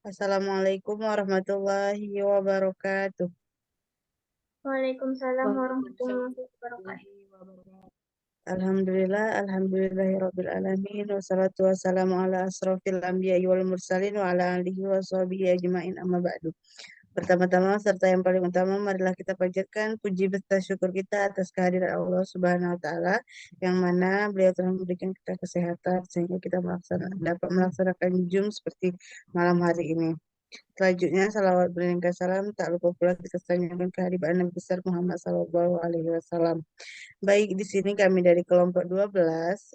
Assalamualaikum warahmatullahi wabarakatuh. Waalaikumsalam Waalaikumsalam warahmatullahi wabarakatuh. warahmatullahi wabarakatuh. Alhamdulillah, alhamdulillahirabbil alamin, wassalatu wassalamu ala asrofil anbiya'i wal mursalin wa ala alihi wa sahbihi ajmain, amma ba'du. Pertama-tama serta yang paling utama, marilah kita panjatkan puji beserta syukur kita atas kehadiran Allah Subhanahu wa taala, yang mana beliau telah memberikan kita kesehatan sehingga kita dapat melaksanakan Jum seperti malam hari ini. Selanjutnya, salawat beringkat salam tak lupa pula kita sanjungkan kehadiran Nabi besar Muhammad Sallallahu Alaihi Wasallam. Baik, di sini kami dari kelompok 12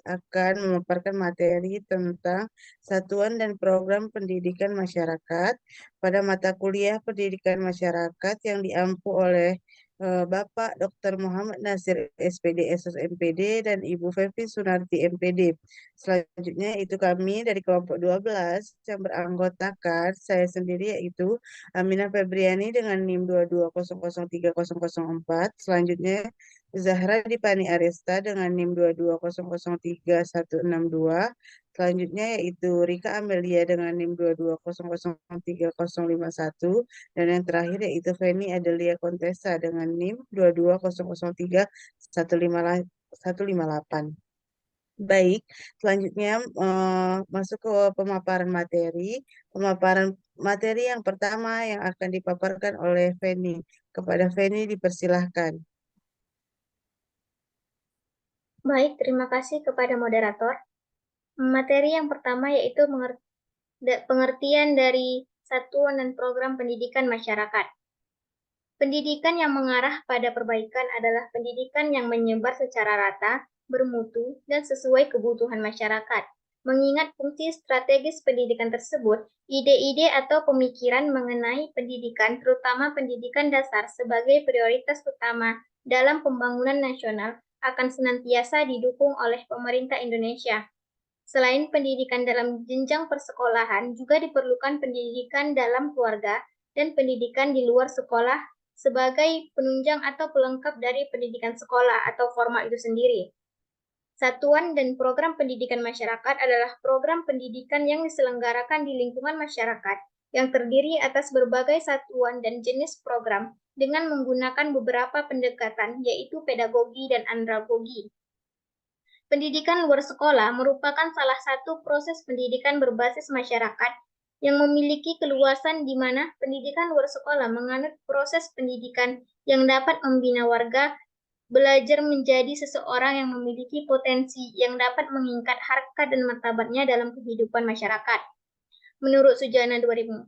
akan memaparkan materi tentang satuan dan program pendidikan masyarakat pada mata kuliah pendidikan masyarakat yang diampu oleh Bapak Dr. Muhammad Nasir SPD SOS MPD dan Ibu Fevi Sunarti MPD. Selanjutnya itu kami dari kelompok 12 yang beranggotakan saya sendiri yaitu Aminah Febriani dengan NIM 220030004. Selanjutnya Zahra Dipani Aresta dengan NIM 220031162. Selanjutnya yaitu Rika Amelia dengan NIM 220030051. Dan yang terakhir yaitu Feni Adelia Kontesa dengan NIM 22003158158. Baik, selanjutnya masuk ke pemaparan materi. Pemaparan materi yang pertama yang akan dipaparkan oleh Feni. Kepada Feni dipersilahkan. Baik, terima kasih kepada moderator. Materi yang pertama yaitu pengertian dari satuan dan program pendidikan masyarakat. Pendidikan yang mengarah pada perbaikan adalah pendidikan yang menyebar secara rata, bermutu, dan sesuai kebutuhan masyarakat. Mengingat fungsi strategis pendidikan tersebut, ide-ide atau pemikiran mengenai pendidikan, terutama pendidikan dasar, sebagai prioritas utama dalam pembangunan nasional akan senantiasa didukung oleh pemerintah Indonesia. Selain pendidikan dalam jenjang persekolahan, juga diperlukan pendidikan dalam keluarga dan pendidikan di luar sekolah sebagai penunjang atau pelengkap dari pendidikan sekolah atau formal itu sendiri. Satuan dan program pendidikan masyarakat adalah program pendidikan yang diselenggarakan di lingkungan masyarakat yang terdiri atas berbagai satuan dan jenis program dengan menggunakan beberapa pendekatan, yaitu pedagogi dan andragogi. Pendidikan luar sekolah merupakan salah satu proses pendidikan berbasis masyarakat yang memiliki keluasan di mana pendidikan luar sekolah menganut proses pendidikan yang dapat membina warga belajar menjadi seseorang yang memiliki potensi yang dapat meningkat harkat dan martabatnya dalam kehidupan masyarakat. Menurut Sujana 2004,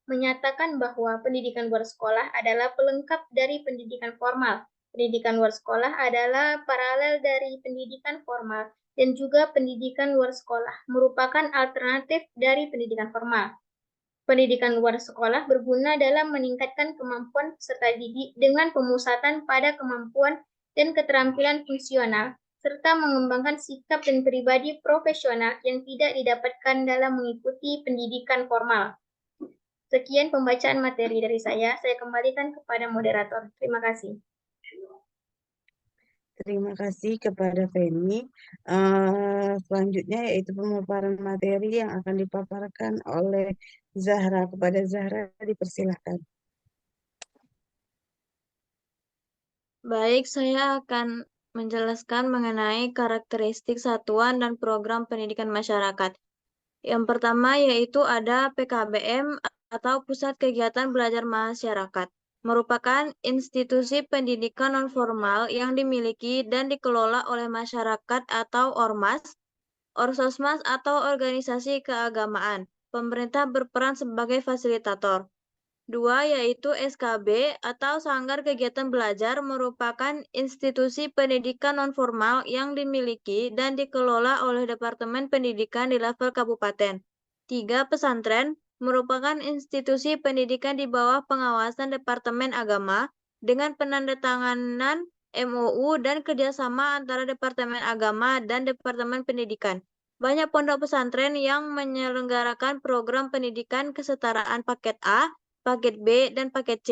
menyatakan bahwa pendidikan luar sekolah adalah pelengkap dari pendidikan formal. Pendidikan luar sekolah adalah paralel dari pendidikan formal dan juga pendidikan luar sekolah merupakan alternatif dari pendidikan formal. Pendidikan luar sekolah berguna dalam meningkatkan kemampuan peserta didik dengan pemusatan pada kemampuan dan keterampilan fungsional, serta mengembangkan sikap dan pribadi profesional yang tidak didapatkan dalam mengikuti pendidikan formal. Sekian pembacaan materi dari saya kembalikan kepada moderator. Terima kasih. Terima kasih kepada Feni. Selanjutnya yaitu pemaparan materi yang akan dipaparkan oleh Zahra. Kepada Zahra dipersilahkan. Baik, saya akan menjelaskan mengenai karakteristik satuan dan program pendidikan masyarakat. Yang pertama yaitu ada PKBM atau Pusat Kegiatan Belajar Masyarakat. Merupakan institusi pendidikan nonformal yang dimiliki dan dikelola oleh masyarakat atau ormas, orsosmas atau organisasi keagamaan. Pemerintah berperan sebagai fasilitator. Dua, yaitu SKB atau Sanggar Kegiatan Belajar merupakan institusi pendidikan nonformal yang dimiliki dan dikelola oleh Departemen Pendidikan di level kabupaten. Tiga, pesantren merupakan institusi pendidikan di bawah pengawasan Departemen Agama dengan penandatanganan MOU dan kerjasama antara Departemen Agama dan Departemen Pendidikan. Banyak pondok pesantren yang menyelenggarakan program pendidikan kesetaraan paket A, paket B, dan paket C.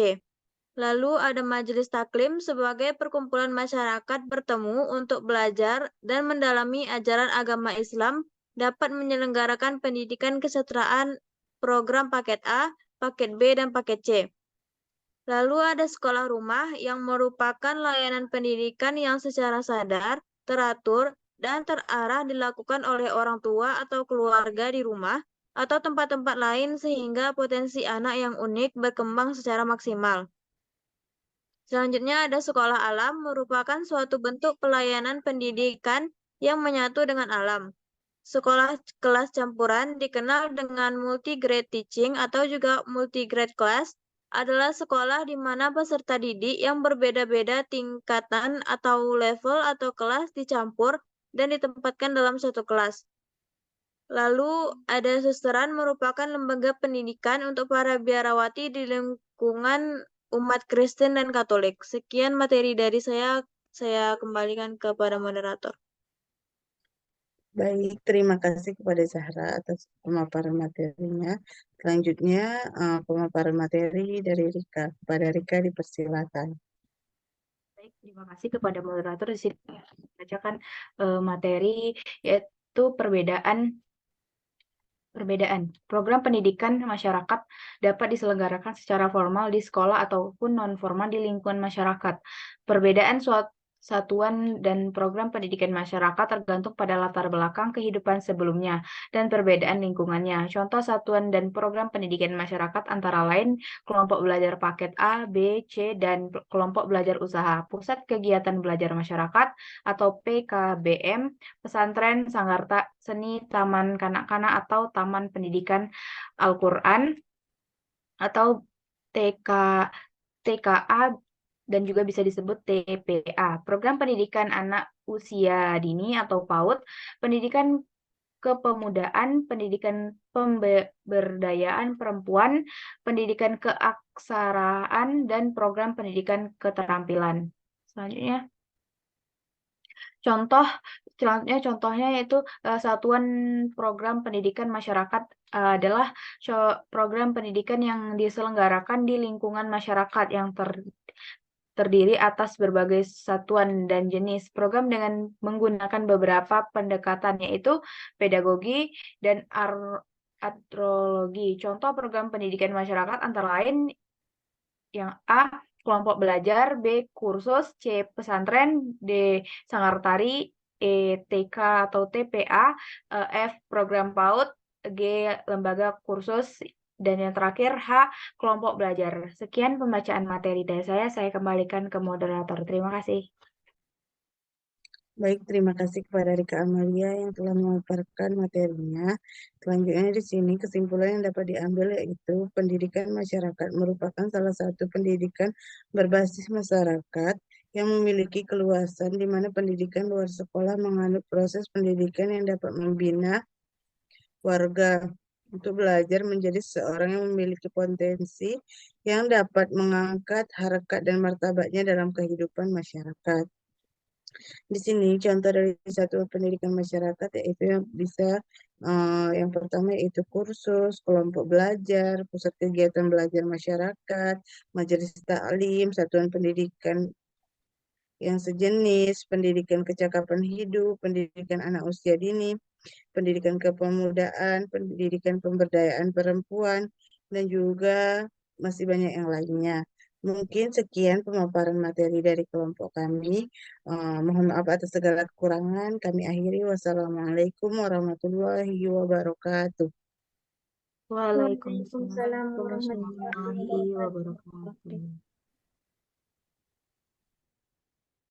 Lalu ada Majelis Taklim sebagai perkumpulan masyarakat bertemu untuk belajar dan mendalami ajaran agama Islam dapat menyelenggarakan pendidikan kesetaraan program paket A, paket B, dan paket C. Lalu ada sekolah rumah yang merupakan layanan pendidikan yang secara sadar, teratur, dan terarah dilakukan oleh orang tua atau keluarga di rumah atau tempat-tempat lain sehingga potensi anak yang unik berkembang secara maksimal. Selanjutnya ada sekolah alam merupakan suatu bentuk pelayanan pendidikan yang menyatu dengan alam. Sekolah kelas campuran dikenal dengan multi-grade teaching atau juga multi-grade class adalah sekolah di mana peserta didik yang berbeda-beda tingkatan atau level atau kelas dicampur dan ditempatkan dalam satu kelas. Lalu ada susteran merupakan lembaga pendidikan untuk para biarawati di lingkungan umat Kristen dan Katolik. Sekian materi dari saya kembalikan kepada moderator. Baik, terima kasih kepada Zahra atas pemaparan materinya. Selanjutnya, pemaparan materi dari Rika. Kepada Rika dipersilakan. Baik, terima kasih kepada moderator. Di sini bacakan materi yaitu perbedaan program pendidikan masyarakat dapat diselenggarakan secara formal di sekolah ataupun non-formal di lingkungan masyarakat. Perbedaan satuan dan program pendidikan masyarakat tergantung pada latar belakang kehidupan sebelumnya dan perbedaan lingkungannya. Contoh satuan dan program pendidikan masyarakat antara lain kelompok belajar paket A, B, C, dan kelompok belajar usaha. Pusat Kegiatan Belajar Masyarakat atau PKBM, pesantren, sanggar seni, taman kanak-kanak atau taman pendidikan Al-Quran atau TKA dan juga bisa disebut TPA. Program pendidikan anak usia dini atau PAUD, pendidikan kepemudaan, pendidikan pemberdayaan perempuan, pendidikan keaksaraan, dan program pendidikan keterampilan. Selanjutnya contohnya yaitu satuan program pendidikan masyarakat adalah program pendidikan yang diselenggarakan di lingkungan masyarakat yang terdiri atas berbagai satuan dan jenis program dengan menggunakan beberapa pendekatan yaitu pedagogi dan antrologi. Contoh program pendidikan masyarakat antara lain yang A, kelompok belajar, B, kursus, C, pesantren, D, sanggar tari, E, TK atau TPA, F, program PAUD, G, lembaga kursus, dan yang terakhir H, kelompok belajar. Sekian pembacaan materi dari saya kembalikan ke moderator. Terima kasih. Baik, terima kasih kepada Rika Amalia yang telah memaparkan materinya. Selanjutnya di sini kesimpulan yang dapat diambil yaitu pendidikan masyarakat merupakan salah satu pendidikan berbasis masyarakat yang memiliki keluasan di mana pendidikan luar sekolah mengandung proses pendidikan yang dapat membina warga untuk belajar menjadi seorang yang memiliki potensi yang dapat mengangkat harkat dan martabatnya dalam kehidupan masyarakat. Di sini contoh dari satuan pendidikan masyarakat yaitu yang bisa yang pertama yaitu kursus, kelompok belajar, pusat kegiatan belajar masyarakat, majelis taklim, satuan pendidikan yang sejenis, pendidikan kecakapan hidup, pendidikan anak usia dini, pendidikan kepemudaan, pendidikan pemberdayaan perempuan, dan juga masih banyak yang lainnya. Mungkin sekian pemaparan materi dari kelompok kami. Mohon maaf atas segala kekurangan. Kami akhiri. Wassalamualaikum warahmatullahi wabarakatuh. Waalaikumsalam Waalaikumsalam warahmatullahi warahmatullahi wabarakatuh. wabarakatuh.